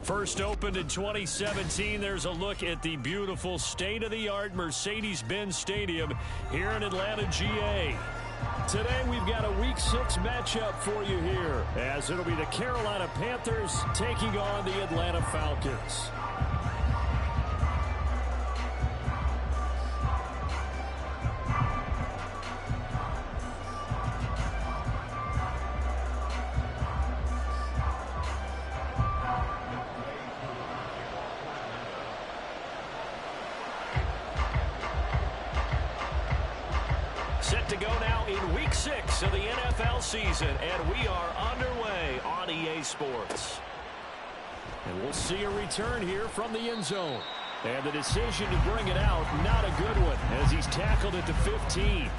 First opened in 2017, there's a look at the beautiful state-of-the-art Mercedes-Benz Stadium here in Atlanta, GA. Today we've got a Week 6 matchup for you here, as it'll be the Carolina Panthers taking on the Atlanta Falcons. Set to go now in Week 6 of the NFL season, and we are underway on EA Sports. And we'll see a return here from the end zone. And the decision to bring it out, not a good one, as he's tackled at the 15.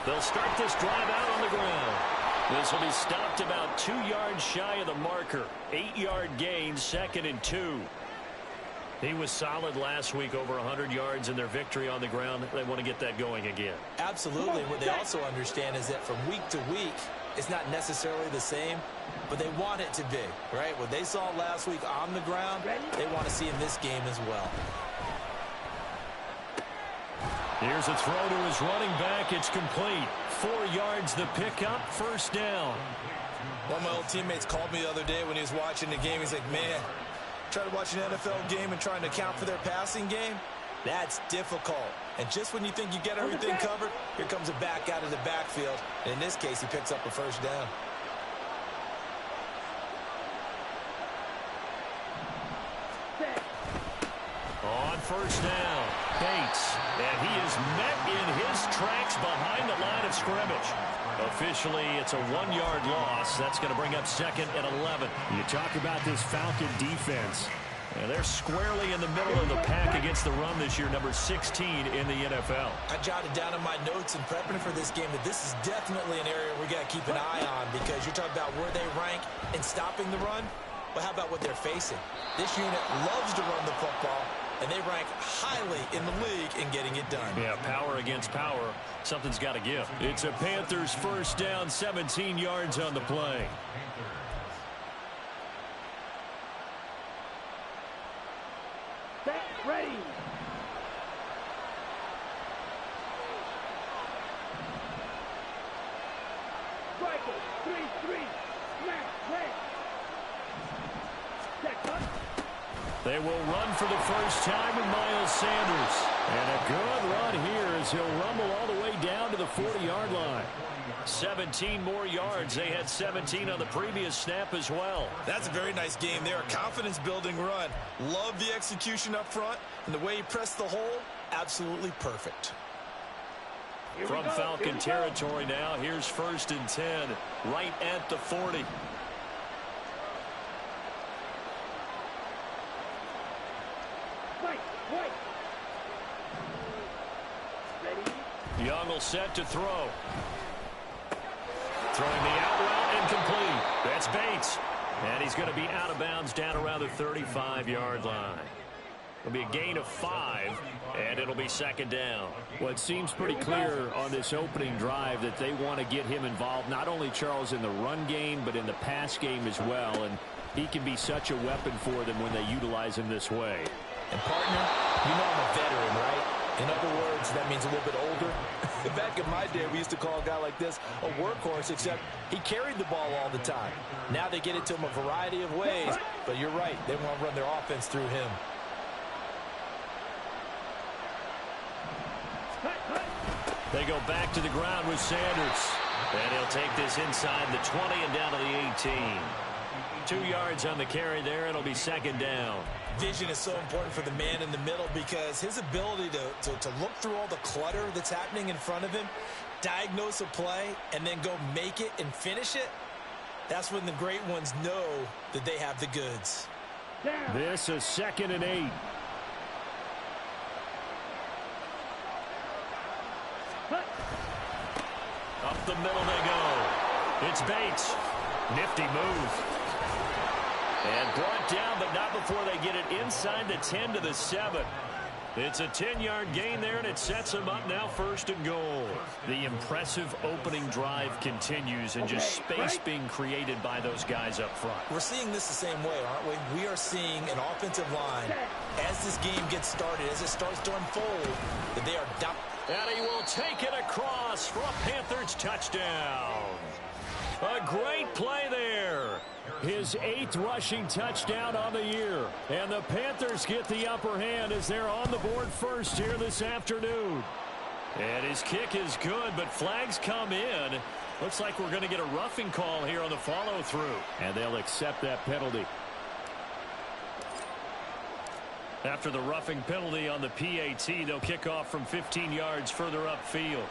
They'll start this drive out on the ground. This will be stopped about 2 yards shy of the marker. 8-yard gain, 2nd and 2. He was solid last week, over 100 yards in their victory on the ground. They want to get that going again. Absolutely. What they also understand is that from week to week, it's not necessarily the same, but they want it to be, right? What they saw last week on the ground, they want to see in this game as well. Here's a throw to his running back. It's complete. 4 yards the pickup, first down. One of my old teammates called me the other day when he was watching the game. He's like, man, trying to watch an NFL game and trying to account for their passing game, that's difficult. And just when you think you get everything covered, here comes a back out of the backfield. And in this case, he picks up a first down. On first down, Bates. And he is met in his tracks behind the line of scrimmage. Officially, it's a 1-yard loss. That's going to bring up 2nd and 11. You talk about this Falcon defense. And they're squarely in the middle of the pack against the run this year, number 16 in the NFL. I jotted down in my notes in prepping for this game that this is definitely an area we got to keep an eye on, because you're talking about where they rank in stopping the run. But how about what they're facing? This unit loves to run the football, and they rank highly in the league in getting it done. Yeah, power against power. Something's got to give. It's a Panthers first down, 17 yards on the play. Ready. Striker, 3-3. Smash, They will run for the first time with Miles Sanders. And a good run here as he'll rumble all the way down to the 40-yard line. 17 more yards. They had 17 on the previous snap as well. That's a very nice game there. A confidence-building run. Love the execution up front, and the way he pressed the hole, absolutely perfect. From Falcon territory now, here's 1st and 10, right at the 40. Young will set to throw. Throwing the out route incomplete. That's Bates. And he's going to be out of bounds down around the 35-yard line. It'll be a gain of 5, and it'll be 2nd down. Well, it seems pretty clear on this opening drive that they want to get him involved, not only, Charles, in the run game, but in the pass game as well. And he can be such a weapon for them when they utilize him this way. And, partner, you know I'm a veteran, right? In other words, that means a little bit older. Back in my day, we used to call a guy like this a workhorse, except he carried the ball all the time. Now they get it to him a variety of ways, but you're right. They want to run their offense through him. go back to the ground with Sanders. And he'll take this inside the 20 and down to the 18. 2 yards on the carry there. It'll be second down. Vision is so important for the man in the middle because his ability to look through all the clutter that's happening in front of him, diagnose a play, and then go make it and finish it, that's when the great ones know that they have the goods. This is 2nd and 8. Up the middle they go. It's Bates. Nifty move. And brought down, but not before they get it inside the 10 to the 7. It's a 10-yard gain there, and it sets them up now 1st and goal. The impressive opening drive continues, and just space being created by those guys up front. We're seeing this the same way, aren't we? We are seeing an offensive line, as this game gets started, as it starts to unfold, that they are dominant. And he will take it across for a Panthers touchdown. A great play there. His 8th rushing touchdown on the year. And the Panthers get the upper hand as they're on the board first here this afternoon. And his kick is good, but flags come in. Looks like we're going to get a roughing call here on the follow-through. And they'll accept that penalty. After the roughing penalty on the PAT, they'll kick off from 15 yards further upfield.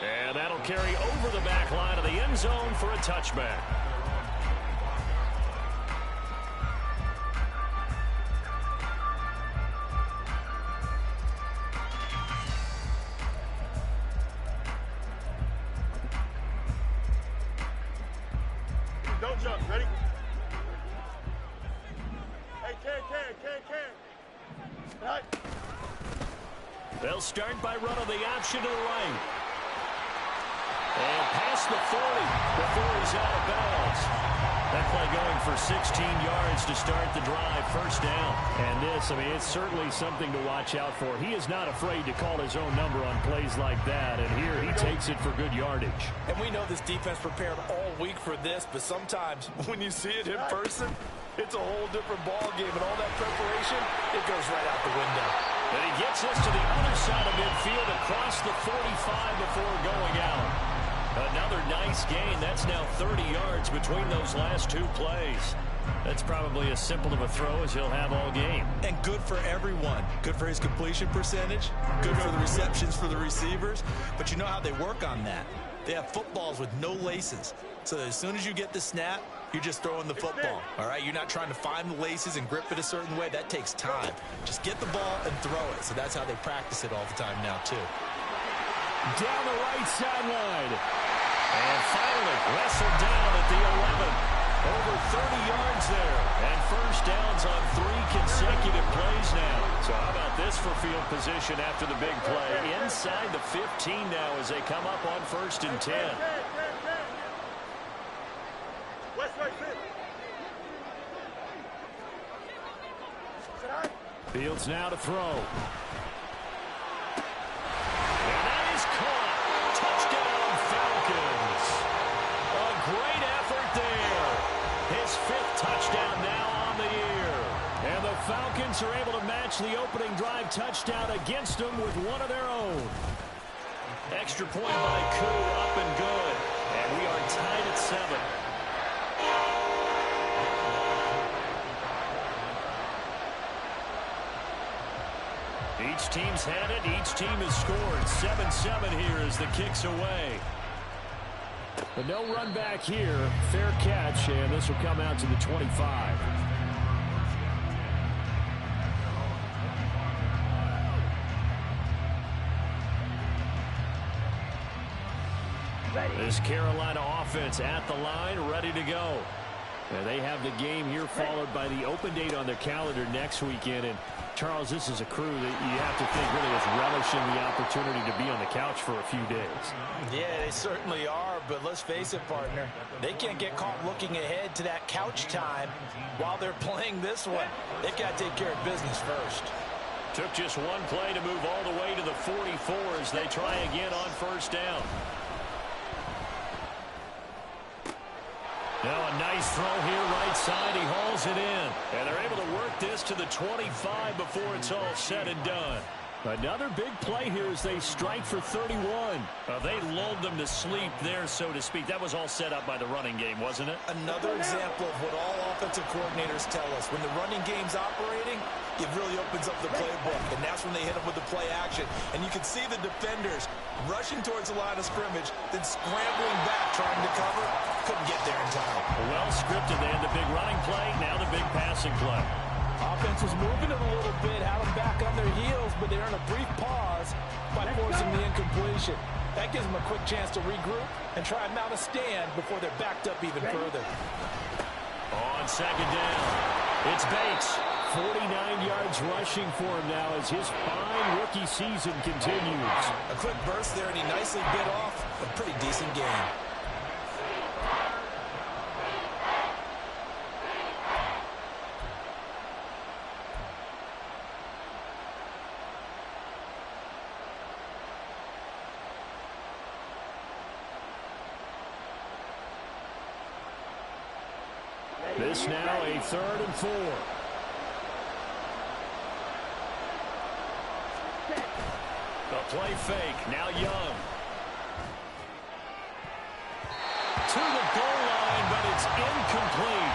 And that'll carry over the back line of the end zone for a touchback. Don't jump. Ready? Hey, can. Right. They'll start by running the option to the right. And past the 40 before he's out of bounds. That play going for 16 yards to start the drive, 1st down. And this, I mean, it's certainly something to watch out for. He is not afraid to call his own number on plays like that. And here he takes it for good yardage. And we know this defense prepared all week for this, but sometimes when you see it in person, it's a whole different ball game. And all that preparation, it goes right out the window. And he gets us to the other side of midfield across the 45 before going out. Another nice gain. That's now 30 yards between those last 2 plays. That's probably as simple of a throw as he'll have all game. And good for everyone. Good for his completion percentage. Good for the receptions for the receivers. But you know how they work on that. They have footballs with no laces. So that as soon as you get the snap, you're just throwing the football. All right? You're not trying to find the laces and grip it a certain way. That takes time. Just get the ball and throw it. So that's how they practice it all the time now, too. Down the right sideline. And finally wrestled down at the 11. Over 30 yards there. And 1st downs on 3 consecutive plays now. So how about this for field position after the big play? Inside the 15 now as they come up on 1st and 10. Fields now to throw. And that is caught. Touchdown, Falcons. A great effort there. His 5th touchdown now on the year. And the Falcons are able to match the opening drive touchdown against them with one of their own. Extra point by Koo, up and good. And we are tied at 7. Each team's had it. Each team has scored. 7-7 here as the kick's away. But no run back here. Fair catch, and this will come out to the 25. This Carolina offense at the line, ready to go. And they have the game here followed by the open date on their calendar next weekend. And Charles, this is a crew that you have to think really is relishing the opportunity to be on the couch for a few days. Yeah, they certainly are, but let's face it, partner. They can't get caught looking ahead to that couch time while they're playing this one. They've got to take care of business first. Took just one play to move all the way to the 44 as they try again on 1st down. Now a nice throw here right side. He hauls it in. And they're able to work this to the 25 before it's all said and done. Another big play here as they strike for 31. They lulled them to sleep there, so to speak. That was all set up by the running game, wasn't it? Another example of what all offensive coordinators tell us. When the running game's operating, it really opens up the playbook, and that's when they hit them with the play action. And you can see the defenders rushing towards the line of scrimmage, then scrambling back, trying to cover. Couldn't get there in time. Well scripted. They had the big running play, now the big passing play. Offense was moving it a little bit, had them back on their heels, but they're in a brief pause by forcing the incompletion. That gives them a quick chance to regroup and try and mount a stand before they're backed up even further. On second down, it's Bates. 49 yards rushing for him now as his fine rookie season continues. A quick burst there, and he nicely bit off a pretty decent game. This now a 3rd and 4. The play fake. Now Young. To the goal line, but it's incomplete.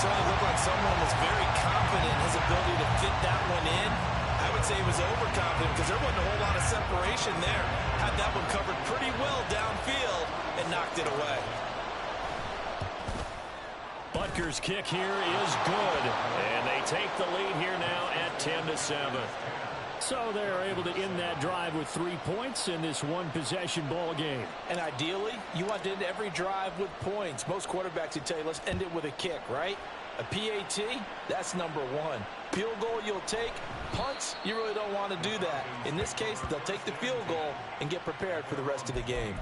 Certainly looked like someone was very confident in his ability to fit that one in. I would say he was overconfident because there wasn't a whole lot of separation there. Had that one covered pretty well downfield and knocked it away. Butker's kick here is good, and they take the lead here now at 10-7. So they're able to end that drive with 3 points in this one-possession ball game. And ideally, you want to end every drive with points. Most quarterbacks would tell you, let's end it with a kick, right? A PAT, that's number 1. Field goal you'll take. Punts, you really don't want to do that. In this case, they'll take the field goal and get prepared for the rest of the game.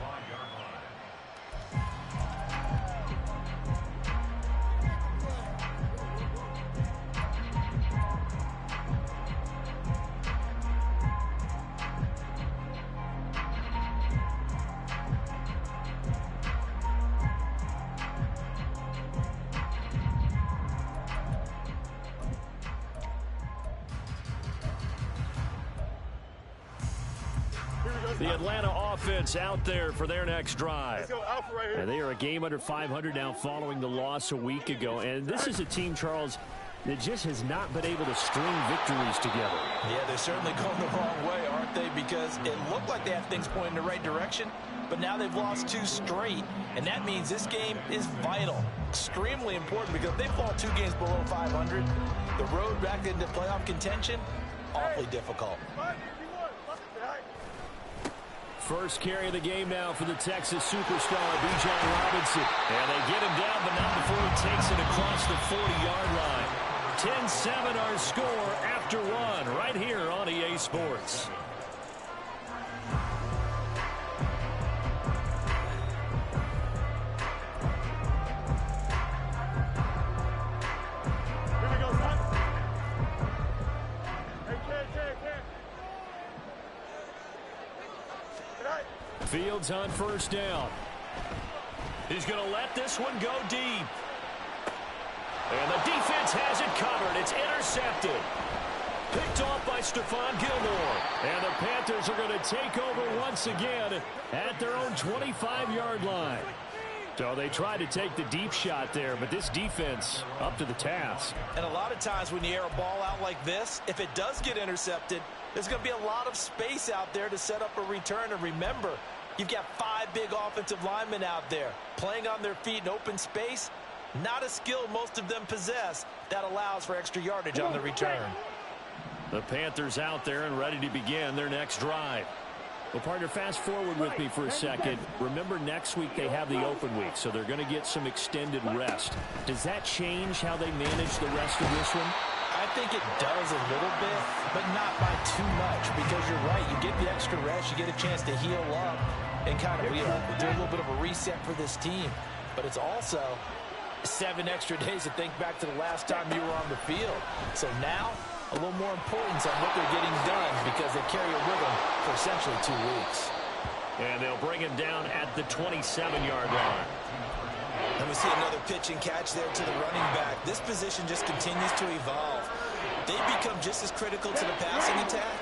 The Atlanta offense out there for their next drive. Let's go Alpha right here. And they are a game under 500 now following the loss a week ago. And this is a team, Charles, that just has not been able to string victories together. Yeah, they're certainly going the wrong way, aren't they? Because it looked like they had things pointing in the right direction, but now they've lost 2 straight. And that means this game is vital, extremely important, because if they fall 2 games below 500, the road back into playoff contention, awfully difficult. First carry of the game now for the Texas superstar, Bijan Robinson. And they get him down, but not before he takes it across the 40-yard line. 10-7 our score after 1 right here on EA Sports. Here we go, son. Hey, kid. Fields on first down. He's going to let this one go deep. And the defense has it covered. It's intercepted. Picked off by Stephon Gilmore. And the Panthers are going to take over once again at their own 25-yard line. So they tried to take the deep shot there, but this defense up to the task. And a lot of times when you air a ball out like this, if it does get intercepted, there's going to be a lot of space out there to set up a return. And remember, you've got 5 big offensive linemen out there playing on their feet in open space. Not a skill most of them possess that allows for extra yardage on the return. The Panthers out there and ready to begin their next drive. Well, partner, fast forward with me for a second. Remember, next week they have the open week, so they're going to get some extended rest. Does that change how they manage the rest of this one? I think it does a little bit, but not by too much, because you're right. You get the extra rest, you get a chance to heal up and kind of do a little bit of a reset for this team. But it's also 7 extra days to think back to the last time you were on the field. So now, a little more importance on what they're getting done because they carry it with them for essentially 2 weeks. And they'll bring him down at the 27-yard line. And we see another pitch and catch there to the running back. This position just continues to evolve. They become just as critical to the passing attack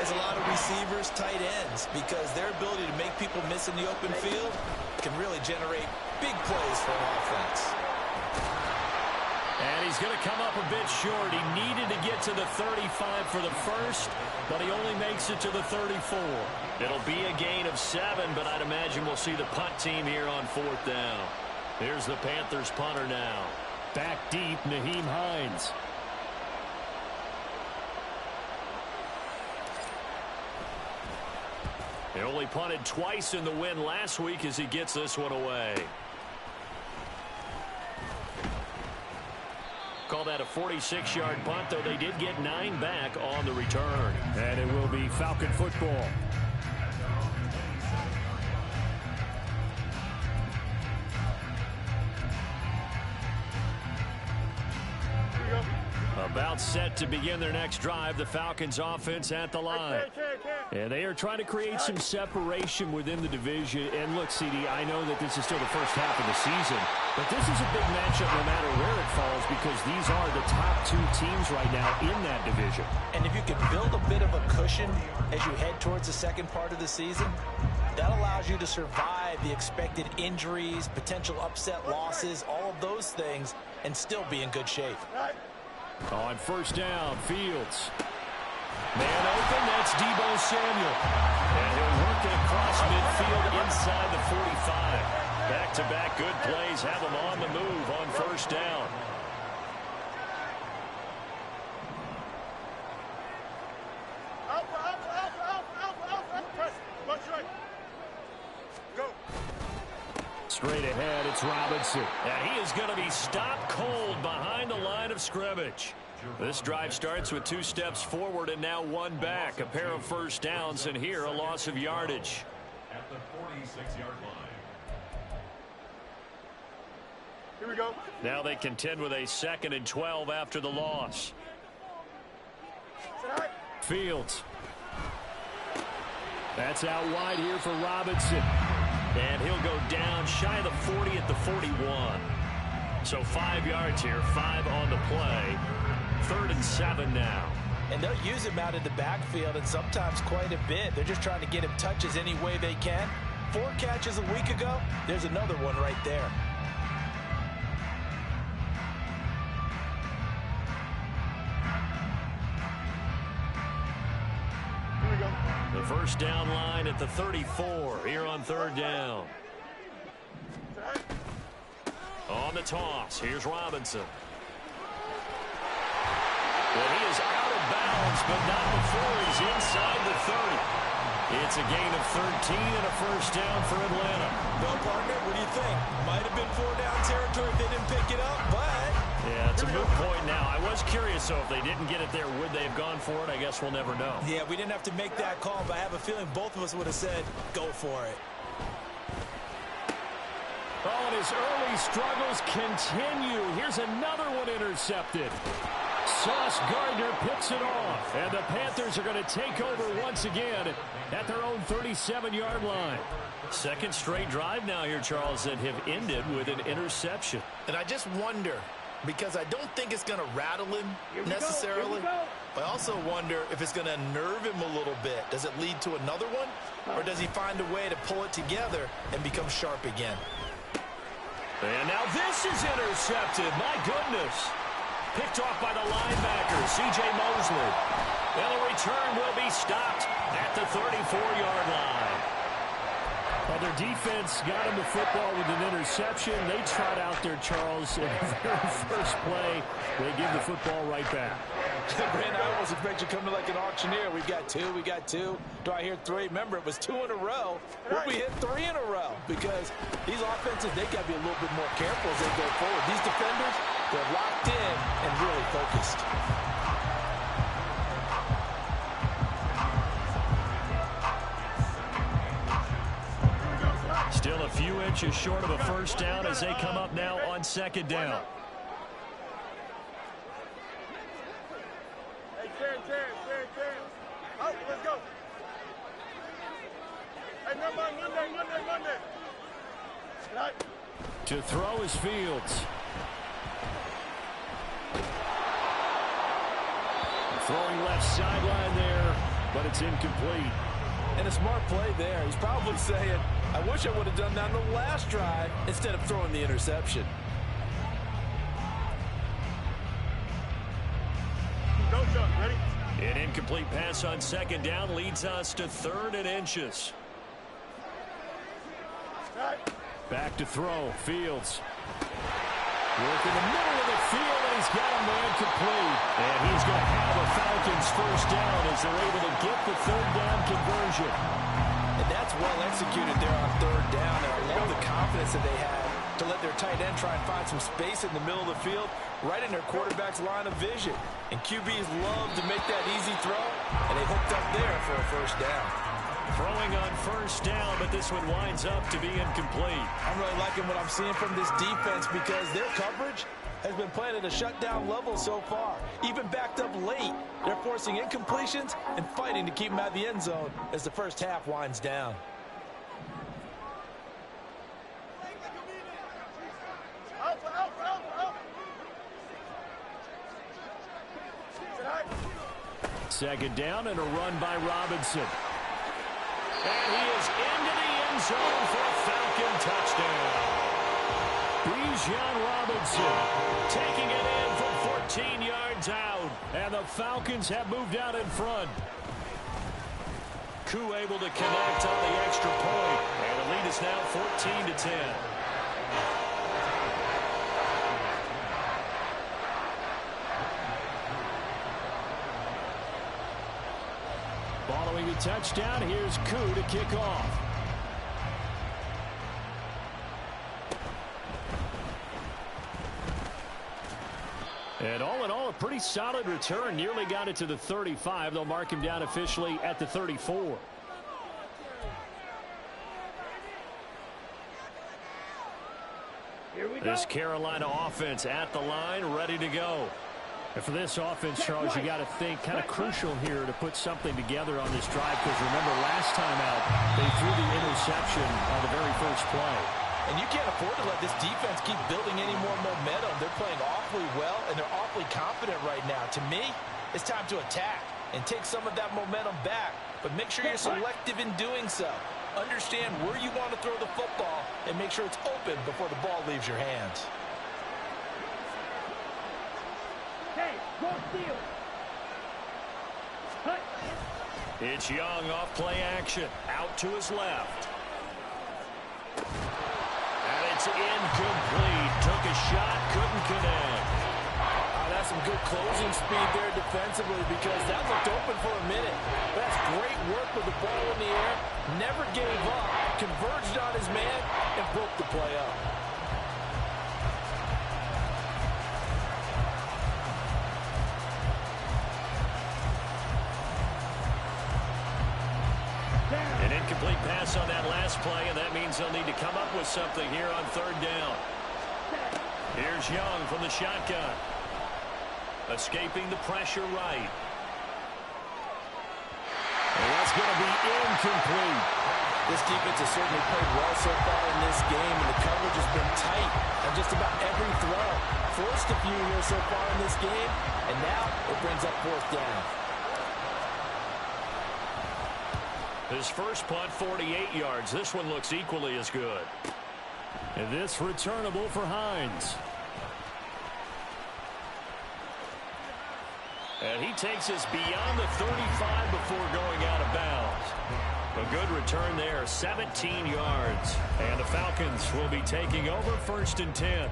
is a lot of receivers, tight ends, because their ability to make people miss in the open field can really generate big plays for an offense. And he's going to come up a bit short. He needed to get to the 35 for the first, but he only makes it to the 34. It'll be a gain of 7, but I'd imagine we'll see the punt team here on 4th down. Here's the Panthers punter now. Back deep, Nyheim Hines. He only punted twice in the win last week as he gets this one away. Call that a 46-yard punt, though they did get 9 back on the return. And it will be Falcon football. About set to begin their next drive, the Falcons offense at the line. And they are trying to create some separation within the division. And look, CD, I know that this is still the first half of the season, but this is a big matchup no matter where it falls because these are the top 2 teams right now in that division. And if you can build a bit of a cushion as you head towards the second part of the season, that allows you to survive the expected injuries, potential upset losses, all of those things, and still be in good shape. On first down, Fields. Man open, that's Deebo Samuel. And he'll work it across midfield inside the 45. Back-to-back good plays have him on the move on first down. Straight ahead, it's Robinson. And he is going to be stopped cold behind the line of scrimmage. This drive starts with 2 steps forward and now 1 back. A pair of first downs, and here a loss of yardage. At the 46-yard line. Here we go. Now they contend with a 2nd and 12 after the loss. Fields. That's out wide here for Robinson. And he'll go down shy of the 40 at the 41. So 5 yards here, 5 on the play. 3rd and 7 now. And they'll use him out in the backfield, and sometimes quite a bit. They're just trying to get him touches any way they can. 4 catches a week ago. There's another one right there. Here we go. The first down line at the 34 here on 3rd down. On the toss, here's Robinson. Well, he is out of bounds, but not before he's inside the 30. It's a gain of 13 and a first down for Atlanta. Well, partner, what do you think? Might have been 4-down territory if they didn't pick it up, but... Yeah, it's a moot point now. I was curious, so if they didn't get it there, would they have gone for it? I guess we'll never know. Yeah, we didn't have to make that call, but I have a feeling both of us would have said, go for it. Oh, and his early struggles continue. Here's another one intercepted. Sauce Gardner picks it off, and the Panthers are going to take over once again at their own 37-yard line. 2nd straight drive now here, Charles, that have ended with an interception. And I just wonder, because I don't think it's going to rattle him necessarily. I also wonder if it's going to nerve him a little bit. Does it lead to another one? Or does he find a way to pull it together and become sharp again? And now this is intercepted. My goodness. Picked off by the linebacker, C.J. Mosley. And the return will be stopped at the 34-yard line. Well, their defense got him the football with an interception. They trot out there, Charles, in the very first play. They give the football right back. Brandon, I almost expect you to come to like an auctioneer. We got 2, we got 2. Do I hear 3? Remember, it was 2 in a row. Will we hit 3 in a row? Because these offenses, they got to be a little bit more careful as they go forward. These defenders, they're locked in and really focused. Still a few inches short of a first down as they come up now on 2nd down. Hey, Karen. Oh, let's go. Hey, Monday. Right. To throw is Fields. Throwing left sideline there but it's incomplete. And a smart play there. He's probably saying, I wish I would have done that on the last drive instead of throwing the interception. Go, Chuck. Ready? An incomplete pass on second down leads us to 3rd and inches. Right. Back to throw. Fields. Work in the middle of the field, and he's got a man complete. And he's going to have a Falcons first down as they're able to get the 3rd down conversion. And that's well executed there on 3rd down. And I love the confidence that they had to let their tight end try and find some space in the middle of the field, right in their quarterback's line of vision. And QBs love to make that easy throw, and they hooked up there for a first down. Throwing on first down, but this one winds up to be incomplete. I'm really liking what I'm seeing from this defense because their coverage has been playing at a shutdown level so far. Even backed up late, they're forcing incompletions and fighting to keep them out of the end zone as the first half winds down. Second down and a run by Robinson. And he is into the end zone for a Falcon touchdown. Bijan Robinson Taking it in from 14 yards out. and the Falcons have moved out in front. Koo able to connect on the extra point. And the lead is now 14-10. Following the touchdown, here's Koo to kick off. And all in all, a pretty solid return. Nearly got it to the 35. They'll mark him down officially at the 34. This Carolina offense at the line, ready to go. And for this offense, Charles, you got to think kind of crucial here to put something together on this drive, because remember last time out they threw the interception on the very first play. And you can't afford to let this defense keep building any more momentum. They're playing awfully well, and they're awfully confident right now. To me, it's time to attack and take some of that momentum back, but make sure you're selective in doing so. Understand where you want to throw the football and make sure it's open before the ball leaves your hands. It's Young off play action. Out to his left. And it's incomplete. Took a shot, couldn't connect. That's some good closing speed there defensively, because that looked open for a minute. That's great work with the ball in the air. Never gave up. Converged on his man and broke the play up. An incomplete pass on that last play, and that means they'll need to come up with something here on 3rd down. Here's Young from the shotgun. Escaping the pressure right. And that's going to be incomplete. This defense has certainly played well so far in this game, and the coverage has been tight on just about every throw. Forced a few here so far in this game, and now it brings up 4th down. His first punt, 48 yards. This one looks equally as good. And this returnable for Hines. And he takes us beyond the 35 before going out of bounds. A good return there, 17 yards. And the Falcons will be taking over 1st and 10.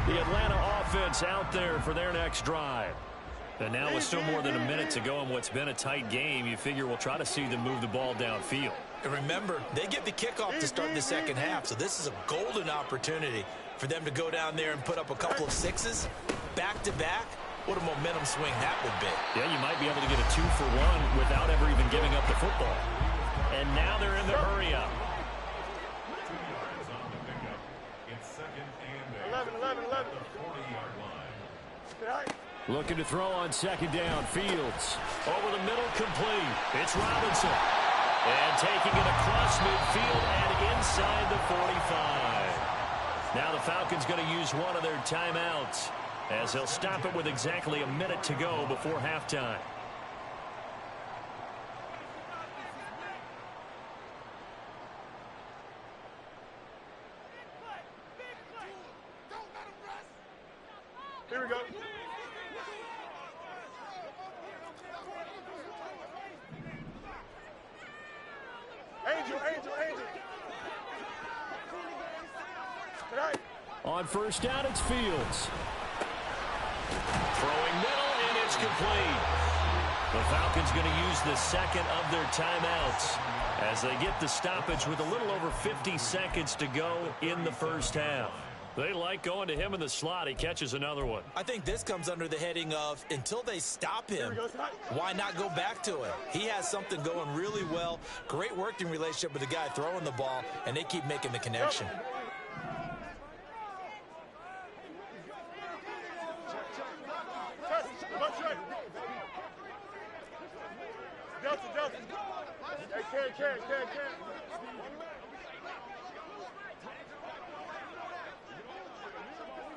The Atlanta offense out there for their next drive. And now with still more than a minute to go in what's been a tight game, you figure we'll try to see them move the ball downfield. And remember, they get the kickoff to start the second half, so this is a golden opportunity for them to go down there and put up a couple of sixes back-to-back. What a momentum swing that would be. Yeah, you might be able to get a 2-for-1 without ever even giving up the football. And now they're in the hurry-up. 11. 40-yard line. Looking to throw on second down. Fields. Over the middle, complete. It's Robinson. And taking it across midfield and inside the 45. Now the Falcons going to use one of their timeouts as they'll stop it with exactly a minute to go before halftime. Here we go. Angel. Tonight. On first down, it's Fields. Throwing middle, and it's complete. The Falcons going to use the second of their timeouts as they get the stoppage with a little over 50 seconds to go in the first half. They like going to him in the slot. He catches another one. I think this comes under the heading of until they stop him, why not go back to it? He has something going really well. Great working relationship with the guy throwing the ball, and they keep making the connection. Delta.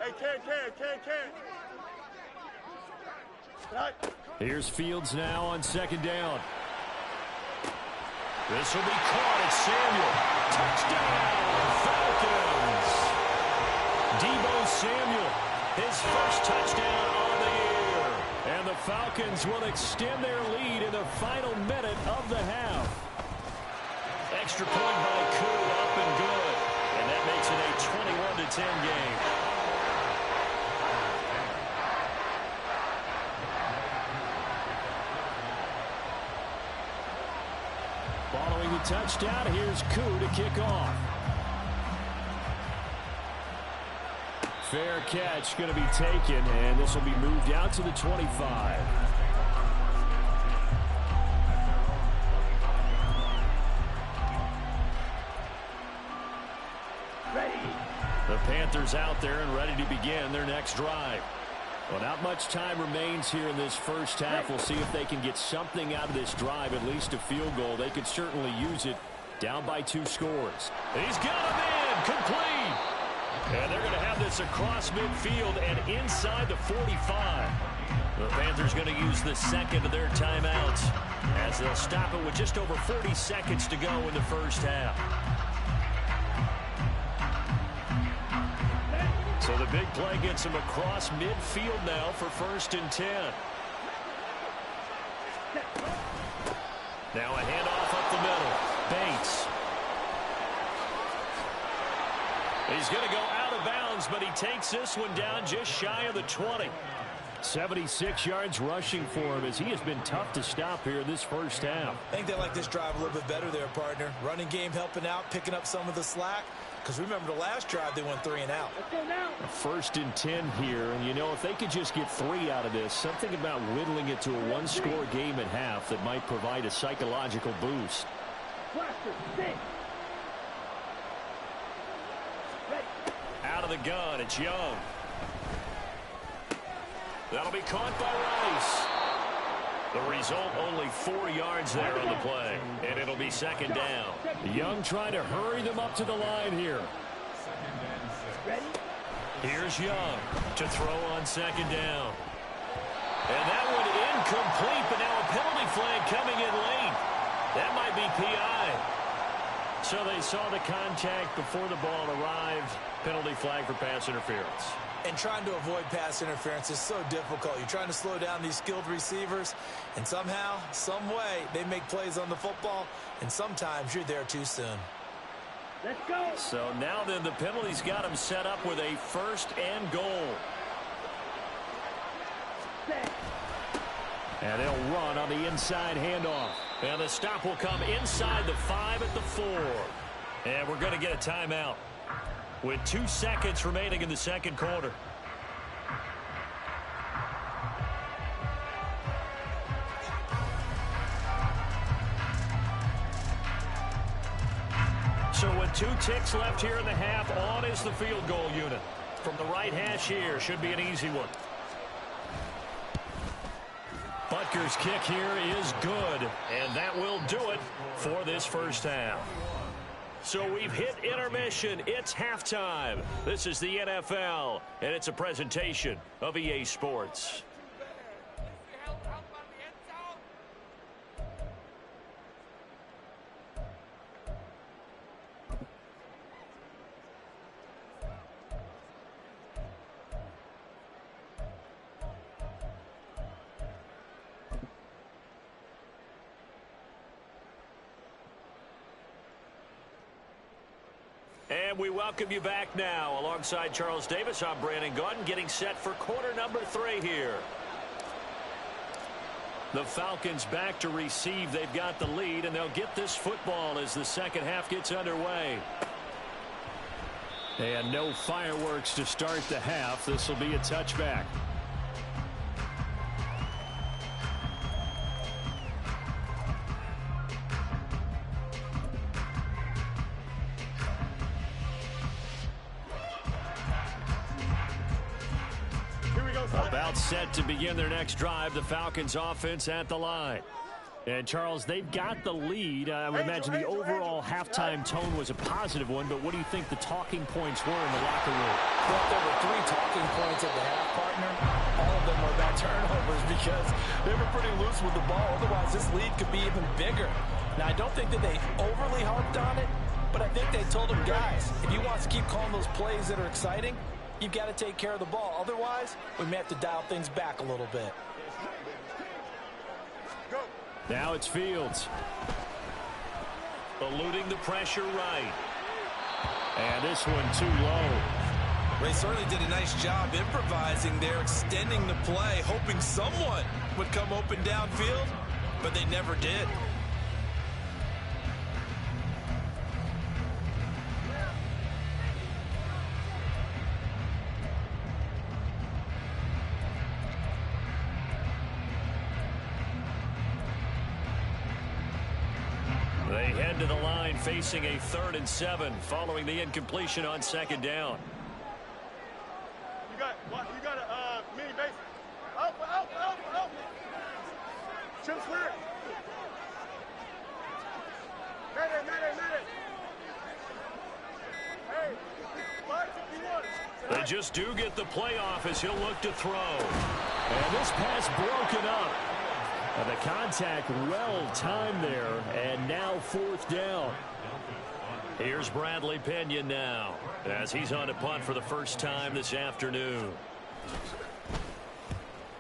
Hey, can. Hey, can. Tonight. Here's Fields now on second down. This will be caught. It's Samuel. Touchdown, Falcons. Deebo Samuel, his first touchdown on the year. And the Falcons will extend their lead in the final minute of the half. Extra point by Koo, up and good. And that makes it a 21-10 game. Following the touchdown, here's Koo to kick off. Fair catch going to be taken, and this will be moved out to the 25. The Panthers out there and ready to begin their next drive. Well, not much time remains here in this first half. We'll see if they can get something out of this drive, at least a field goal. They could certainly use it down by 2 scores. He's got him in, complete. And they're going to have this across midfield and inside the 45. The Panthers going to use the second of their timeouts as they'll stop it with just over 40 seconds to go in the first half. So the big play gets him across midfield now for 1st and 10. Now a handoff up the middle. Bates. He's going to go out of bounds, but he takes this one down just shy of the 20. 76 yards rushing for him as he has been tough to stop here in this first half. I think they like this drive a little bit better there, partner. Running game helping out, picking up some of the slack. Because remember the last drive, they went 3 and out. 1st and 10 here, and you know, if they could just get 3 out of this, something about whittling it to a 1-score game at half that might provide a psychological boost. Out of the gun, it's Young. That'll be caught by Rice. The result, only 4 yards there on the play, and it'll be 2nd down. Young trying to hurry them up to the line here. Here's Young to throw on 2nd down. And that one incomplete, but now a penalty flag coming in late. That might be PI. So they saw the contact before the ball arrived. Penalty flag for pass interference. And trying to avoid pass interference is so difficult. You're trying to slow down these skilled receivers, and somehow, some way, they make plays on the football, and sometimes you're there too soon. Let's go. So now then the penalty's got him set up with a 1st and goal. And they'll run on the inside handoff. And the stop will come inside the 5 at the 4. And we're going to get a timeout with 2 seconds remaining in the 2nd quarter. So with 2 ticks left here in the half, on is the field goal unit. From the right hash here, should be an easy one. Butker's kick here is good, and that will do it for this first half. So we've hit intermission. It's halftime. This is the NFL, and it's a presentation of EA Sports. And we welcome you back now. Alongside Charles Davis, I'm Brandon Gaudin, getting set for quarter number 3 here. The Falcons back to receive. They've got the lead, and they'll get this football as the second half gets underway. And no fireworks to start the half. This will be a touchback. About set to begin their next drive, the Falcons offense at the line. And, Charles, they've got the lead. I would imagine the overall halftime tone was a positive one, but what do you think the talking points were in the locker room? Well, there were 3 talking points at the half, partner. All of them were about turnovers because they were pretty loose with the ball. Otherwise, this lead could be even bigger. Now, I don't think that they overly harped on it, but I think they told them, guys, if you want to keep calling those plays that are exciting, you've got to take care of the ball. Otherwise, we may have to dial things back a little bit. Now it's Fields. Eluding the pressure right. And this one too low. They certainly did a nice job improvising there, extending the play, hoping someone would come open downfield, but they never did. They head to the line facing a 3rd and 7 following the incompletion on 2nd down. You got a mini base. Out. Chip square. Mayday. Hey, 551. They just do get the playoff as he'll look to throw. And this pass broken up. The contact well timed there, and now 4th down. Here's Bradley Pinion now, as he's on to punt for the first time this afternoon.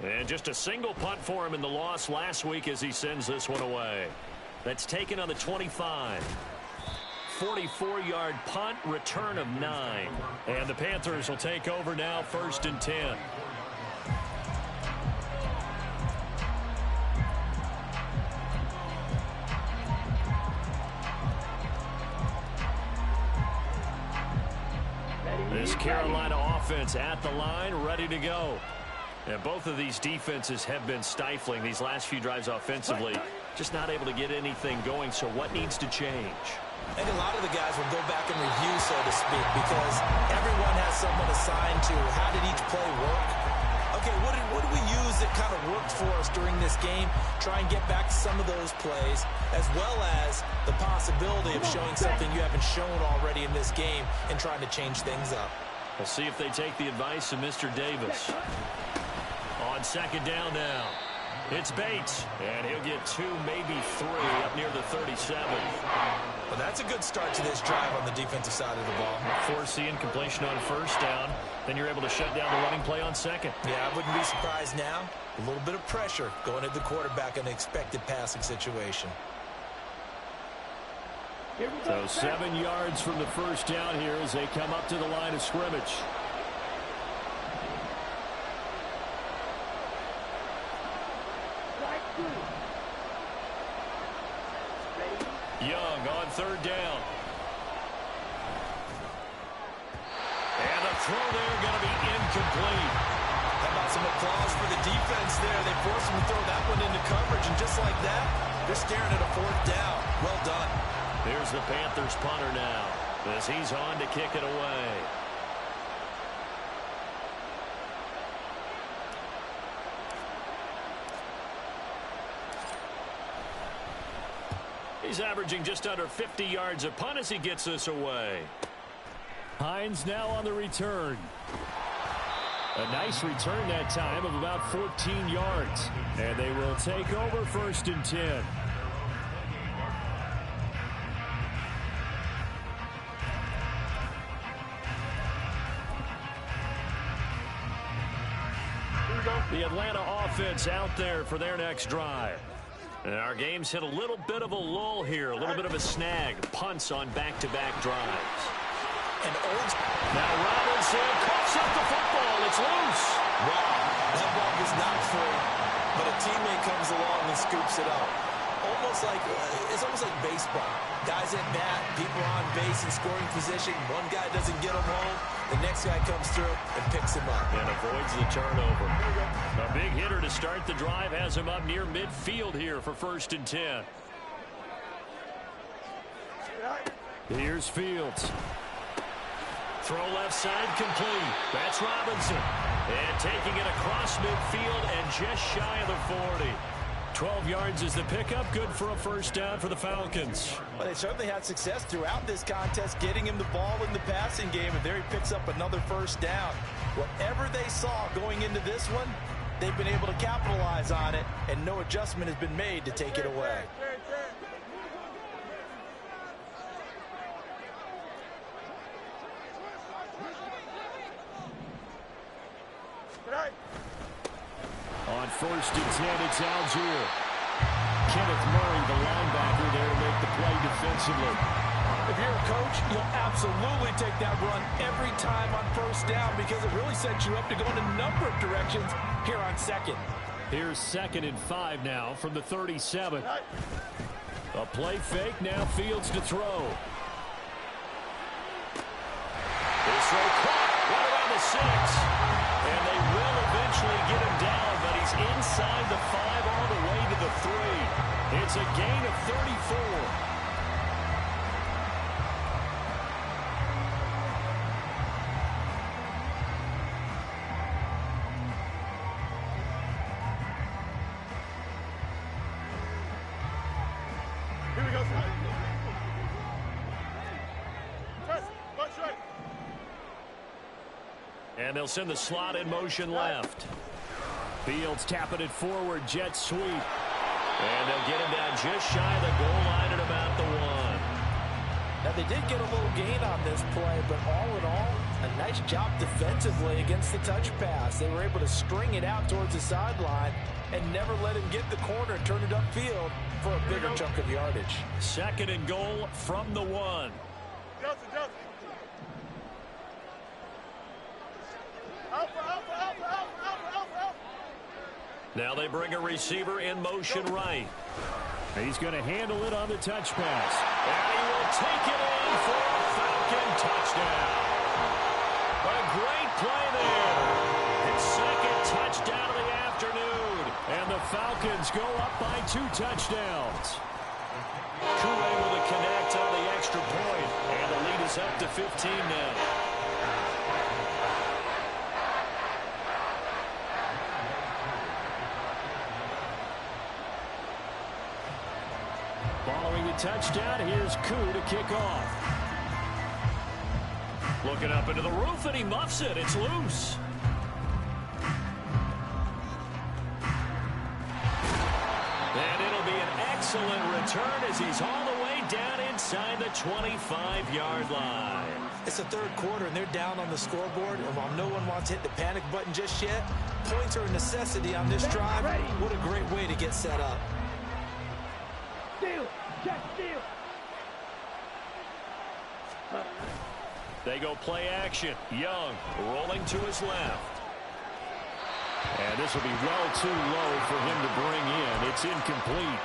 And just a single punt for him in the loss last week as he sends this one away. That's taken on the 25. 44-yard punt, return of 9. And the Panthers will take over now, 1st and 10. This Carolina offense at the line, ready to go. And both of these defenses have been stifling these last few drives offensively. Just not able to get anything going, so what needs to change? I think a lot of the guys will go back and review, so to speak, because everyone has someone assigned to how did each play work. Okay, what did we use that kind of worked for us during this game? Try and get back to some of those plays, as well as the possibility of showing something you haven't shown already in this game and trying to change things up. We'll see if they take the advice of Mr. Davis. On 2nd down now, it's Bates, and he'll get 2, maybe 3 up near the 37. Well, that's a good start to this drive on the defensive side of the ball. Force the incompletion on 1st down, then you're able to shut down the running play on 2nd. Yeah, I wouldn't be surprised now. A little bit of pressure going at the quarterback in an expected passing situation. So 7 yards from the 1st down here as they come up to the line of scrimmage. Young on 3rd down. And the throw there going to be incomplete. How about some applause for the defense there? They forced him to throw that one into coverage, and just like that, they're staring at a 4th down. Well done. Here's the Panthers punter now as he's on to kick it away. He's averaging just under 50 yards a punt as he gets this away. Hines now on the return. A nice return that time of about 14 yards. And they will take over 1st and 10. The Atlanta offense out there for their next drive. And our game's hit a little bit of a lull here, a little bit of a snag. Punts on back-to-back drives. Now Robinson coughs up the football. It's loose. Wow, that ball was not free, but a teammate comes along and scoops it up. It's almost like baseball. Guys at bat, people on base in scoring position. One guy doesn't get him home. The next guy comes through and picks him up. And avoids the turnover. A big hitter to start the drive has him up near midfield here for 1st and 10. Here's Fields. Throw left side complete. That's Robinson. And taking it across midfield and just shy of the 40. 12 yards is the pickup. Good for a 1st down for the Falcons. Well, they certainly had success throughout this contest getting him the ball in the passing game, and there he picks up another 1st down. Whatever they saw going into this one, they've been able to capitalize on it, and no adjustment has been made to take it away. On 1st and 10, it's Algier. Kenneth Murray, the linebacker, there to make the play defensively. If you're a coach, you'll absolutely take that run every time on 1st down because it really sets you up to go in a number of directions here on 2nd. Here's 2nd and 5 now from the 37. A play fake, now Fields to throw. This throw caught right around the 6. And they will eventually get him down, but he's inside the 5 all the way to the 3. It's a gain of 34. Here we go, son. Press, go straight. And they'll send the slot in motion left. Fields tapping it forward, jet sweep. And they'll get him down just shy of the goal line at about the 1. Now, they did get a little gain on this play, but all in all, a nice job defensively against the touch pass. They were able to string it out towards the sideline and never let him get the corner and turn it upfield for a bigger chunk of yardage. 2nd and goal from the 1. Justin. Alpha. Now they bring a receiver in motion right. He's going to handle it on the touch pass. And he will take it in for a Falcon touchdown. A great play there. His 2nd touchdown of the afternoon. And the Falcons go up by 2 touchdowns. Kue with a connect on the extra point. And the lead is up to 15 now. Following the touchdown, here's Koo to kick off. Looking up into the roof, and he muffs it. It's loose. And it'll be an excellent return as he's all the way down inside the 25-yard line. It's the 3rd quarter, and they're down on the scoreboard. And while no one wants to hit the panic button just yet, points are a necessity on this drive. What a great way to get set up. Steal. They go play action. Young rolling to his left. And this will be well too low for him to bring in. It's incomplete.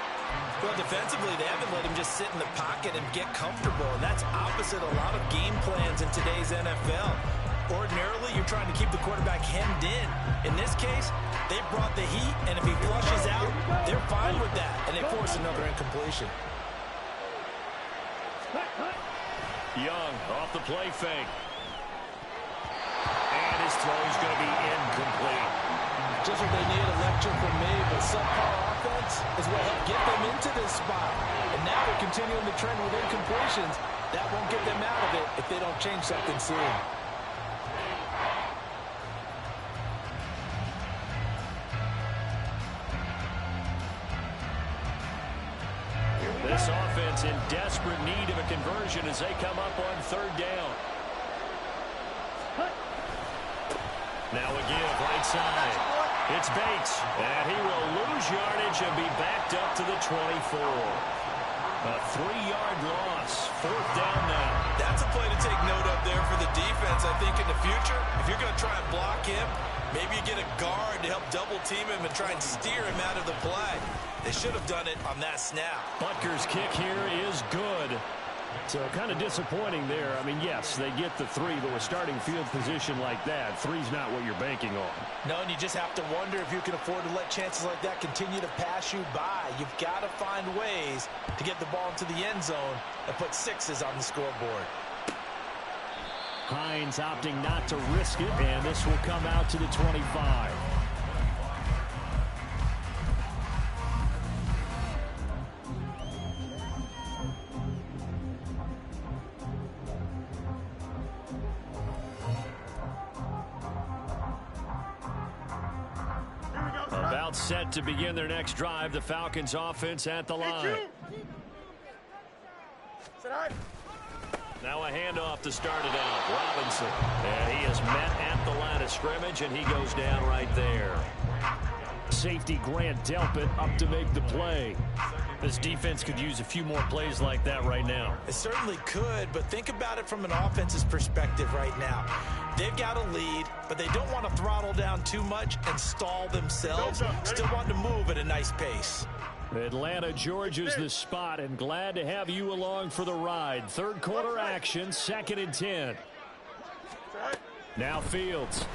Well, defensively, they haven't let him just sit in the pocket and get comfortable. And that's opposite a lot of game plans in today's NFL. Ordinarily, you're trying to keep the quarterback hemmed in. In this case, they brought the heat, and if he flushes out, they're fine with that. And they force another incompletion. Young off the play fake. And his throw is going to be incomplete. Just what they need, a lecture from me, but subpar offense is what helped get them into this spot. And now they're continuing the trend with incompletions. That won't get them out of it if they don't change something soon. This offense in desperate need of a conversion as they come up on third down. Now a give right side. It's Bates, and he will lose yardage and be backed up to the 24. A 3-yard loss. Fourth down now. That's a play to take note of there for the defense, I think, in the future. If you're going to try and block him, maybe you get a guard to help double-team him and try and steer him out of the play. They should have done it on that snap. Butker's kick here is good. So kind of disappointing there. I mean, yes, they get the 3, but with starting field position like that, 3's not what you're banking on. No, and you just have to wonder if you can afford to let chances like that continue to pass you by. You've got to find ways to get the ball into the end zone and put 6s on the scoreboard. Hines opting not to risk it, and this will come out to the 25. About set to begin their next drive. The Falcons offense at the line. Now a handoff to start it out. Robinson. And he is met at the line of scrimmage, and he goes down right there. Safety Grant Delpit up to make the play. This defense could use a few more plays like that right now. It certainly could, but think about it from an offense's perspective right now. They've got a lead, but they don't want to throttle down too much and stall themselves. Still want to move at a nice pace. Atlanta, Georgia's the spot, and glad to have you along for the ride. Third quarter action, 2nd and 10. Now Fields.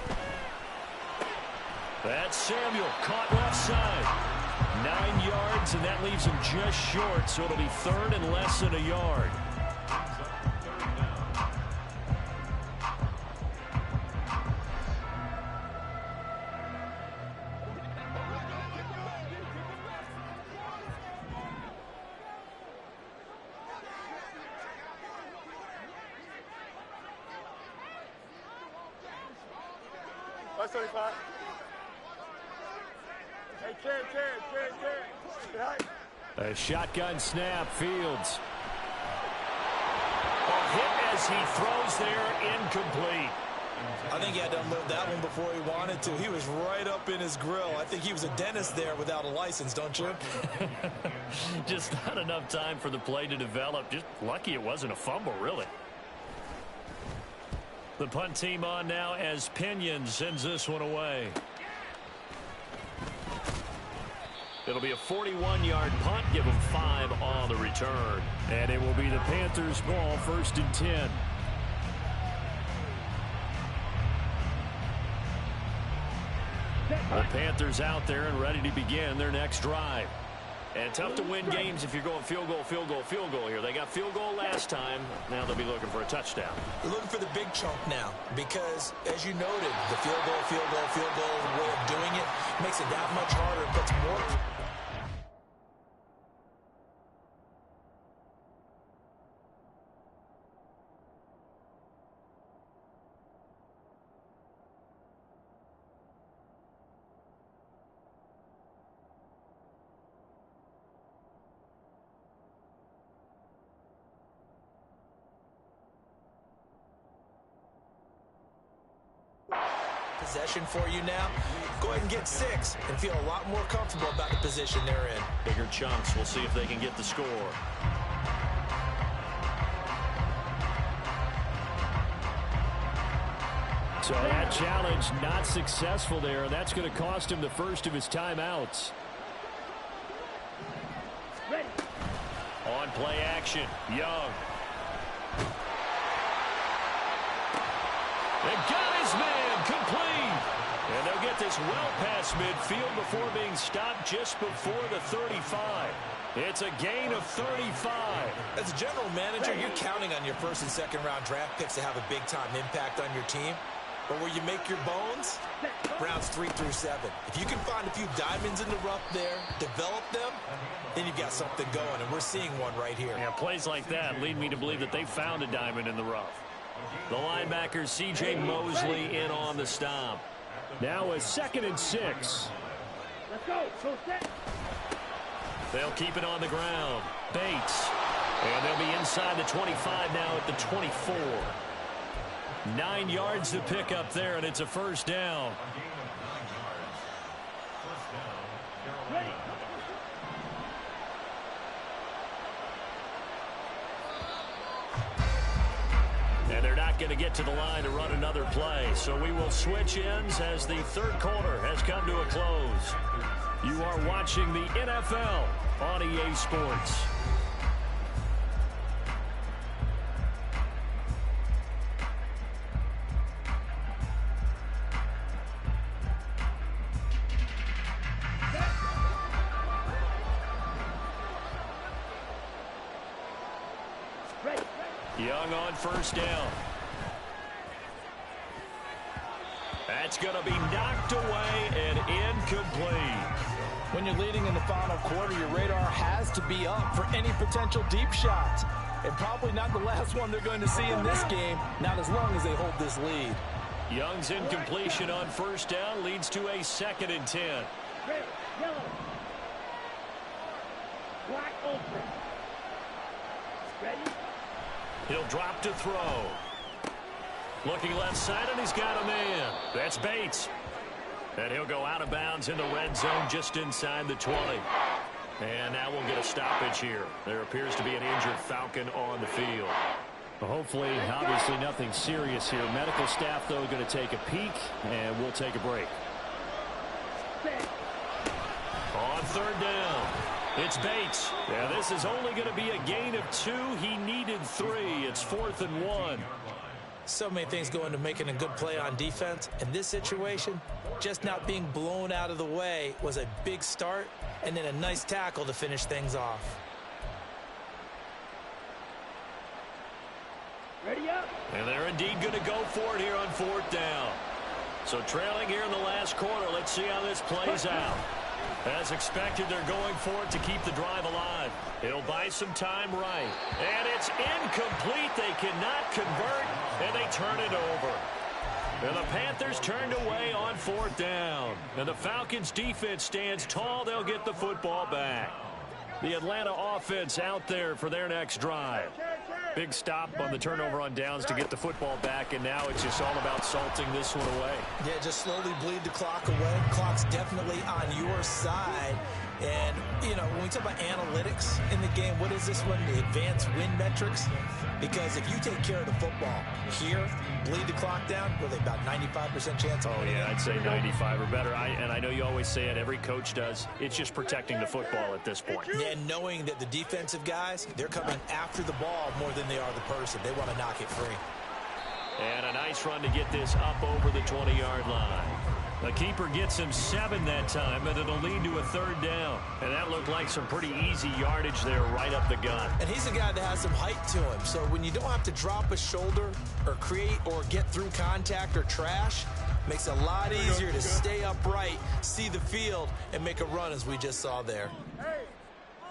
That's Samuel, caught left side. 9 yards, and that leaves him just short, so it'll be 3rd and less than a yard. That's 35. Hey, Ken. A shotgun snap, Fields. A hit as he throws there, incomplete. I think he had to unload that one before he wanted to. He was right up in his grill. I think he was a dentist there without a license, don't you? Just not enough time for the play to develop. Just lucky it wasn't a fumble, really. The punt team on now as Pinion sends this one away. It'll be a 41-yard punt. Give them 5 on the return. And it will be the Panthers' ball, 1st and 10. The Panthers out there and ready to begin their next drive. And tough to win games if you're going field goal, field goal, field goal here. They got field goal last time. Now they'll be looking for a touchdown. They're looking for the big chunk now because, as you noted, the field goal way of doing it makes it that much harder and puts more. Possession for you now. Go ahead and get 6 and feel a lot more comfortable about the position they're in. Bigger chunks. We'll see if they can get the score. So that challenge not successful there. That's going to cost him the first of his timeouts. Ready. On play action, Young. They got his man complete. And they'll get this well past midfield before being stopped just before the 35. It's a gain of 35. As a general manager, you're counting on your first and second round draft picks to have a big-time impact on your team. But where you make your bones, rounds 3 through 7. If you can find a few diamonds in the rough there, develop them, then you've got something going, and we're seeing one right here. Yeah, plays like that lead me to believe that they found a diamond in the rough. The linebacker, C.J. Mosley, in on the stop. Now a 2nd and 6. Let's go. Go set. They'll keep it on the ground. Bates. And they'll be inside the 25 now at the 24. 9 yards to pick up there, and it's a first down. Ready. And they're not going to get to the line to run another play. So we will switch ends as the third quarter has come to a close. You are watching the NFL on EA Sports. Young on first down. That's going to be knocked away and incomplete. When you're leading in the final quarter, your radar has to be up for any potential deep shots. And probably not the last one they're going to see in this game, not as long as they hold this lead. Young's incompletion on first down leads to a 2nd and 10. Red, yellow. Black open. Ready? He'll drop to throw. Looking left side, and he's got a man. That's Bates. And he'll go out of bounds in the red zone just inside the 20. And now we'll get a stoppage here. There appears to be an injured Falcon on the field. Well, hopefully, obviously nothing serious here. Medical staff, though, going to take a peek, and we'll take a break. On third down, it's Bates. Yeah, this is only going to be a gain of 2. He needed 3. It's 4th and 1. So many things go into making a good play on defense. In this situation, just not being blown out of the way was a big start, and then a nice tackle to finish things off. Ready up. And they're indeed going to go for it here on 4th down. So trailing here in the last quarter, let's see how this plays out. As expected, they're going for it to keep the drive alive. He'll buy some time right. And it's incomplete. They cannot convert, and they turn it over. And the Panthers turned away on 4th down. And the Falcons defense stands tall. They'll get the football back. The Atlanta offense out there for their next drive. Big stop on the turnover on downs to get the football back, and now it's just all about salting this one away. Yeah, just slowly bleed the clock away. Clock's definitely on your side. And, you know, when we talk about analytics in the game, what is this one? The advanced win metrics? Because if you take care of the football here, bleed the clock down, with about 95% chance of winning. Yeah, I'd say 95 or better. And I know you always say it, every coach does. It's just protecting the football at this point. Yeah, and knowing that the defensive guys, they're coming after the ball more than they are the person. They want to knock it free. And a nice run to get this up over the 20-yard line. The keeper gets him 7 that time, and it'll lead to a 3rd down. And that looked like some pretty easy yardage there right up the gut. And he's a guy that has some height to him. So when you don't have to drop a shoulder or create or get through contact or trash, makes it a lot easier to stay upright, see the field, and make a run as we just saw there. Hey,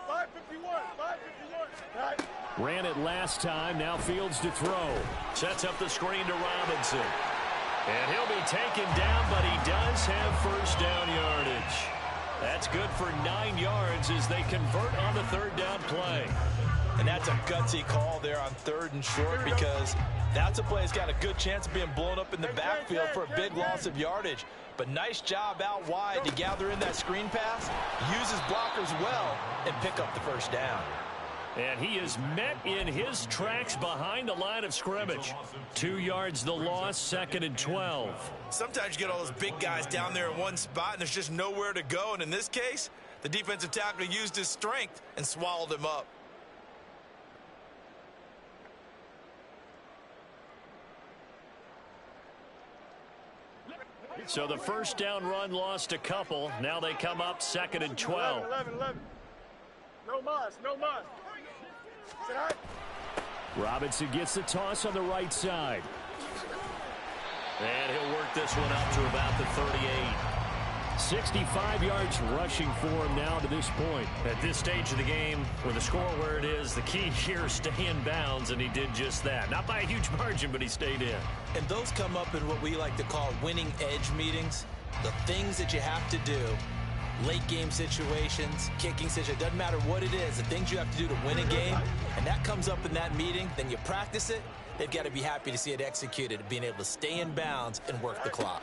551, 551. Right. Ran it last time. Now Fields to throw. Sets up the screen to Robinson. And he'll be taken down, but he does have first down yardage. That's good for 9 yards as they convert on the 3rd down play. And that's a gutsy call there on 3rd and short, because that's a play that's got a good chance of being blown up in the backfield for a big loss of yardage. But nice job out wide to gather in that screen pass, use his blockers well, and pick up the first down. And he is met in his tracks behind the line of scrimmage. 2 yards the loss, 2nd and 12. Sometimes you get all those big guys down there in one spot, and there's just nowhere to go. And in this case, the defensive tackle used his strength and swallowed him up. So the first down run lost a couple. Now they come up 2nd and 12. 11. No mas, no mas. Sit high. Robinson gets the toss on the right side. And he'll work this one up to about the 38. 65 yards rushing for him now to this point. At this stage of the game, with the score where it is, the key here is stay in bounds, and he did just that. Not by a huge margin, but he stayed in. And those come up in what we like to call winning edge meetings. The things that you have to do, late game situations, kicking situations, doesn't matter what it is, the things you have to do to win a game, and that comes up in that meeting, then you practice it, they've got to be happy to see it executed, being able to stay in bounds and work the clock.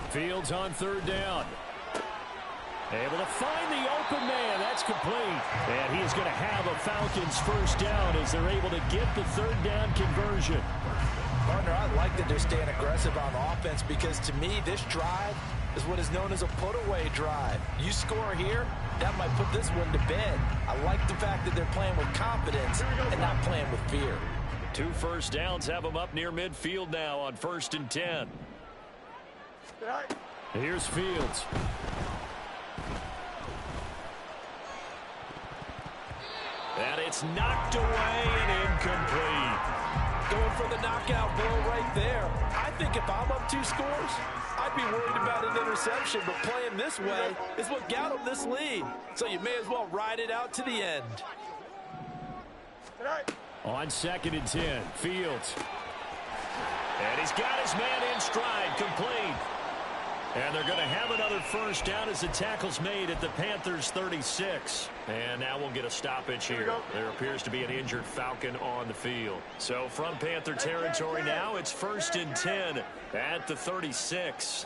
Fields on third down. Able to find the open man. That's complete. And he is going to have a Falcons first down as they're able to get the third down conversion. Partner, I like that they're staying aggressive on offense because to me, this drive is what is known as a put-away drive. You score here, that might put this one to bed. I like the fact that they're playing with confidence and not playing with fear. 2 first downs have them up near midfield now on 1st and 10. Here's Fields. And it's knocked away and incomplete. Going for the knockout blow right there. I think if I'm up 2 scores, I'd be worried about an interception, but playing this way is what got them this lead. So you may as well ride it out to the end. On 2nd and 10, Fields. And he's got his man in stride, complete. And they're going to have another first down as the tackle's made at the Panthers 36. And now we'll get a stoppage here. There appears to be an injured Falcon on the field. So from Panther territory now, it's 1st and 10 at the 36.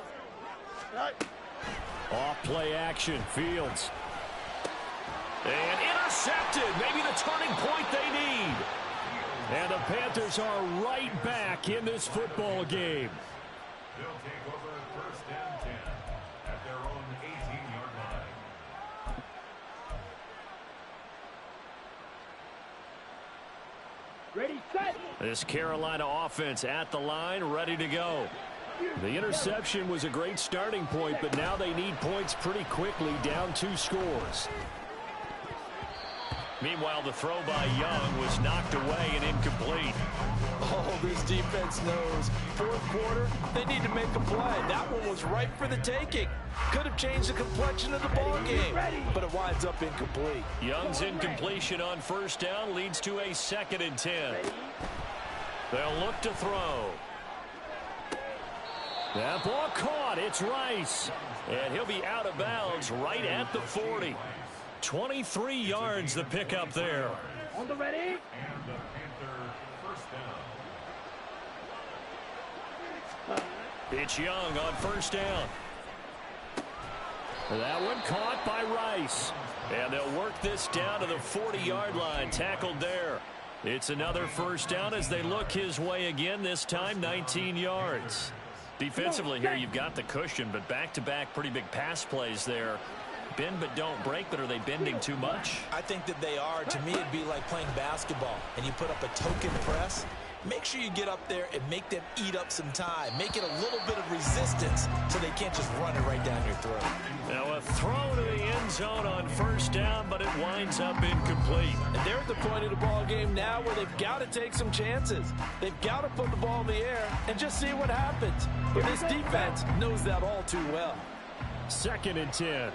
Off play action, Fields. And intercepted, maybe the turning point they need. And the Panthers are right back in this football game. They'll take over 1st and 10 at their own 18-yard line. Ready, set. This Carolina offense at the line, ready to go. The interception was a great starting point, but now they need points pretty quickly, down 2 scores. Meanwhile, the throw by Young was knocked away and incomplete. Oh, this defense knows. 4th quarter, they need to make a play. That one was ripe for the taking. Could have changed the complexion of the ball game, but it winds up incomplete. Young's incompletion on 1st down leads to a 2nd and 10. They'll look to throw. That ball caught. It's Rice. And he'll be out of bounds right at the 40. 23 yards the pickup there. On the ready. And the Panther first down. It's Young on 1st down. That one caught by Rice. And they'll work this down to the 40-yard line, tackled there. It's another first down as they look his way again, this time 19 yards. Defensively here, you've got the cushion, but back-to-back pretty big pass plays there. Bend but don't break, but are they bending too much? I think that they are. To me, it'd be like playing basketball, and you put up a token press. Make sure you get up there and make them eat up some time. Make it a little bit of resistance so they can't just run it right down your throat. Now a throw to the end zone on 1st down, but it winds up incomplete. And they're at the point of the ball game now where they've got to take some chances. They've got to put the ball in the air and just see what happens. But this defense knows that all too well. 2nd and 10.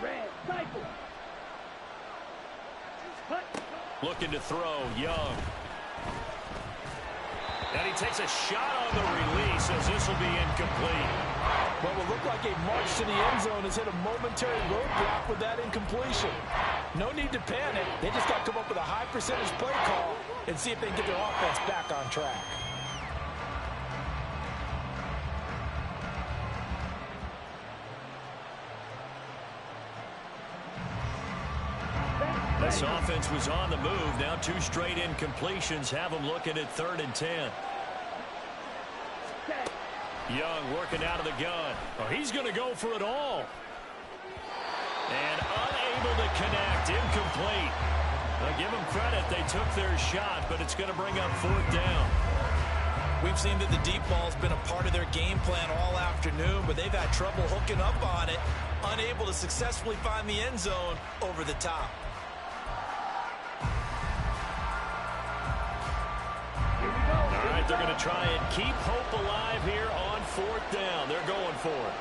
Looking to throw, Young. And he takes a shot on the release as this will be incomplete. What will look like a march to the end zone has hit a momentary roadblock with that incompletion. No need to panic. They just got to come up with a high percentage play call and see if they can get their offense back on track. This offense was on the move. Now 2 straight incompletions have them looking at 3rd and 10. Young working out of the gun. Oh, he's going to go for it all. And unable to connect. Incomplete. I'll give them credit. They took their shot, but it's going to bring up 4th down. We've seen that the deep ball's been a part of their game plan all afternoon, but they've had trouble hooking up on it. Unable to successfully find the end zone over the top. they're going to try and keep hope alive here on 4th down. They're going for it.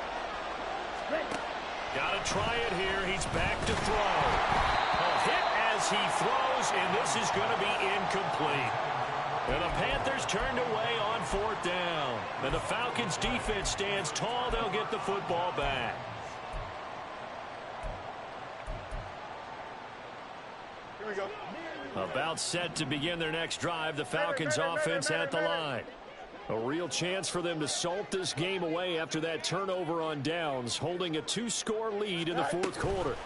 Got to try it here. He's back to throw. A hit as he throws, and this is going to be incomplete. And the Panthers turned away on 4th down. And the Falcons defense stands tall. They'll get the football back. Here we go. About set to begin their next drive. The Falcons offense at the line. A real chance for them to salt this game away after that turnover on downs, holding a 2-score lead in the 4th quarter.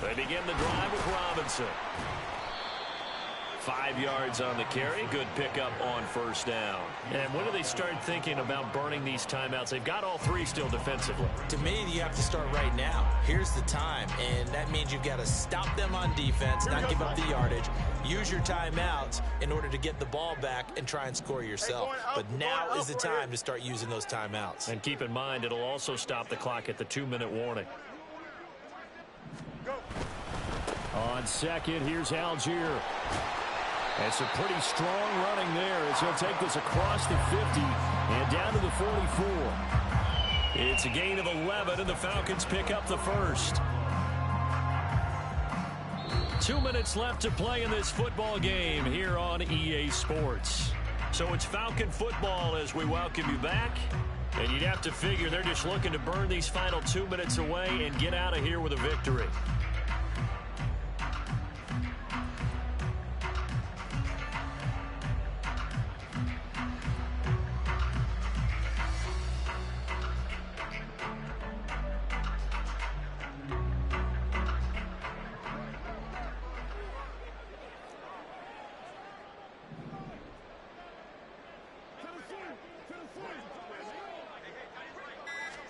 They begin the drive with Robinson. 5 yards on the carry. Good pickup on 1st down. And when do they start thinking about burning these timeouts? They've got all 3 still defensively. To me, you have to start right now. Here's the time, and that means you've got to stop them on defense, not give up the yardage, use your timeouts in order to get the ball back and try and score yourself. But now is the time to start using those timeouts. And keep in mind, it'll also stop the clock at the 2-minute warning. Go. On 2nd, here's Algier. It's a pretty strong running there as he'll take this across the 50 and down to the 44. It's a gain of 11, and the Falcons pick up the first. 2 minutes left to play in this football game here on EA Sports. So it's Falcon football as we welcome you back. And you'd have to figure they're just looking to burn these final 2 minutes away and get out of here with a victory.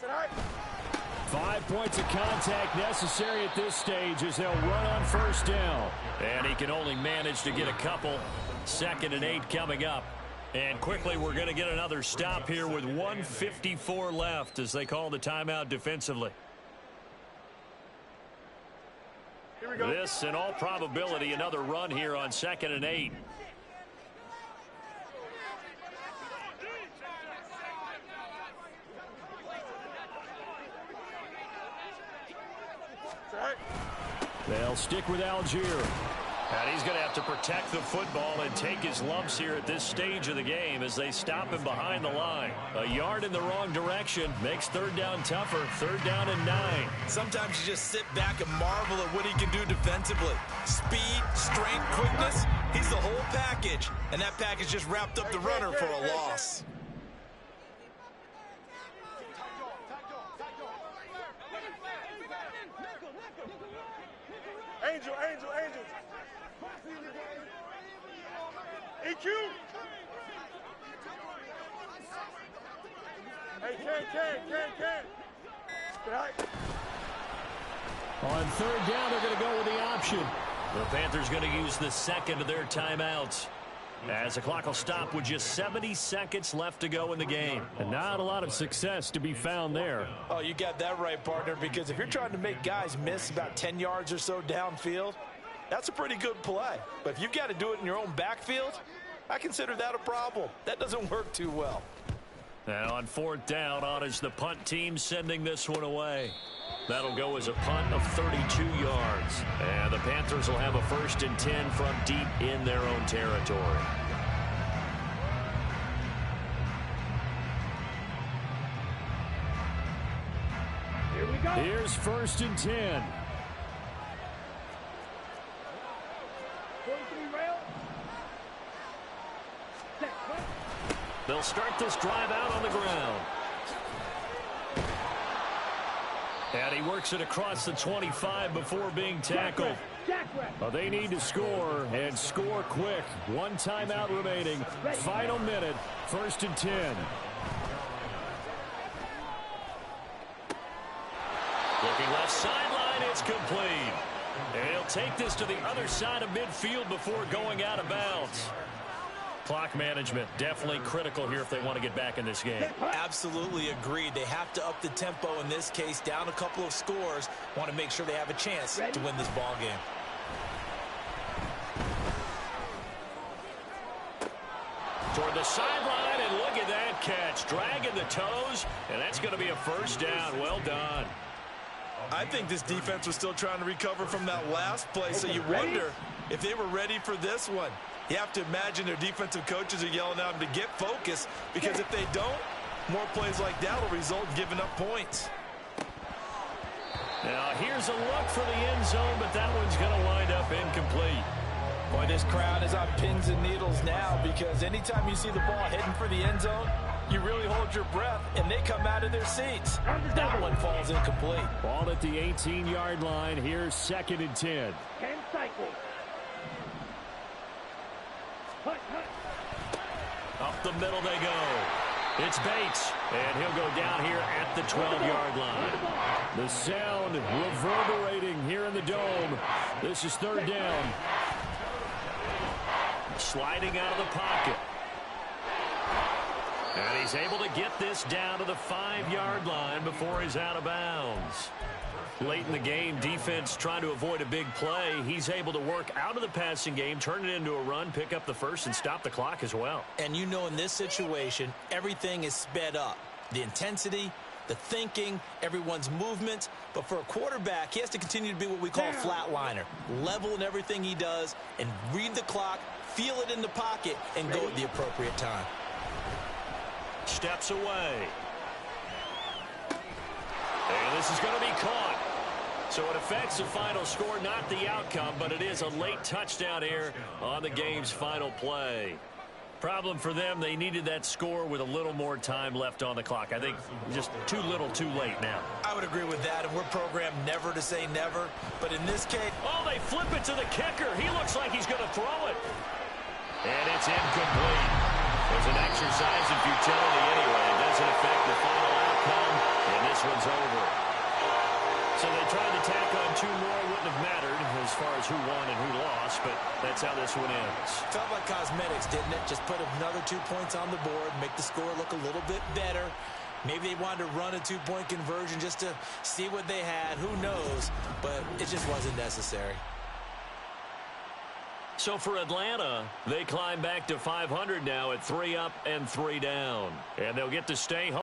Tonight. 5 points of contact necessary at this stage as they'll run on 1st down. And he can only manage to get a couple. 2nd and 8 coming up. And quickly, we're going to get another stop here with 1:54 left as they call the timeout defensively. Here we go. This, in all probability, another run here on 2nd and 8. Tonight. They'll stick with Algier. And he's going to have to protect the football and take his lumps here at this stage of the game as they stop him behind the line. A yard in the wrong direction makes 3rd down tougher. 3rd down and 9. Sometimes you just sit back and marvel at what he can do defensively. Speed, strength, quickness, he's the whole package. And that package just wrapped up the runner for a loss. Angel. EQ. Hey, can. Tonight. On 3rd down, they're going to go with the option. The Panthers going to use the 2nd of their timeouts as the clock will stop with just 70 seconds left to go in the game. And not a lot of success to be found there. Oh, you got that right, partner, because if you're trying to make guys miss about 10 yards or so downfield, that's a pretty good play. But if you've got to do it in your own backfield, I consider that a problem. That doesn't work too well. And on 4th down, on is the punt team sending this one away. That'll go as a punt of 32 yards. And the Panthers will have a 1st and 10 from deep in their own territory. Here we go. Here's 1st and 10. 43 rail. They'll start this drive out on the ground. And he works it across the 25 before being tackled. Well, they need to score, and score quick. 1 timeout remaining. Final minute, 1st and 10. Looking left sideline, it's complete. And he'll take this to the other side of midfield before going out of bounds. Clock management definitely critical here if they want to get back in this game. Absolutely agreed. They have to up the tempo in this case, down a couple of scores. Want to make sure they have a chance to win this ball game. Toward the sideline, catch, dragging the toes, and that's going to be a first down. Well done. I think this defense was still trying to recover from that last play, so you wonder if they were ready for this one. You have to imagine their defensive coaches are yelling at them to get focused, because if they don't, more plays like that will result in giving up points. Now, here's a look for the end zone, but that one's going to wind up incomplete. Boy, this crowd is on pins and needles now, because anytime you see the ball heading for the end zone, you really hold your breath, and they come out of their seats. That one falls incomplete. Ball at the 18-yard line. Here's 2nd and 10. 10 cycles. Up the middle they go. It's Bates, and he'll go down here at the 12-yard line. The sound reverberating here in the dome. This is 3rd down. Sliding out of the pocket. And he's able to get this down to the 5-yard line before he's out of bounds. Late in the game, defense trying to avoid a big play. He's able to work out of the passing game, turn it into a run, pick up the first, and stop the clock as well. And you know, in this situation, everything is sped up. The intensity, the thinking, everyone's movement. But for a quarterback, he has to continue to be what we call a flatliner. Level in everything he does and read the clock, feel it in the pocket, and go at the appropriate time. Steps away. And this is going to be caught. So it affects the final score, not the outcome, but it is a late touchdown here on the game's final play. Problem for them, they needed that score with a little more time left on the clock. I think just too little, too late now. I would agree with that, and we're programmed never to say never. But in this case... Oh, they flip it to the kicker. He looks like he's going to throw it. And it's incomplete. There's an exercise in futility anyway. It doesn't affect the final outcome, and this one's over. So they tried to tack on 2 more. Wouldn't have mattered as far as who won and who lost, but that's how this one ends. Felt like cosmetics, didn't it? Just put another 2 points on the board, make the score look a little bit better. Maybe they wanted to run a 2-point conversion just to see what they had. Who knows? But it just wasn't necessary. So for Atlanta, they climb back to 500 now at 3 up and 3 down. And they'll get to stay home.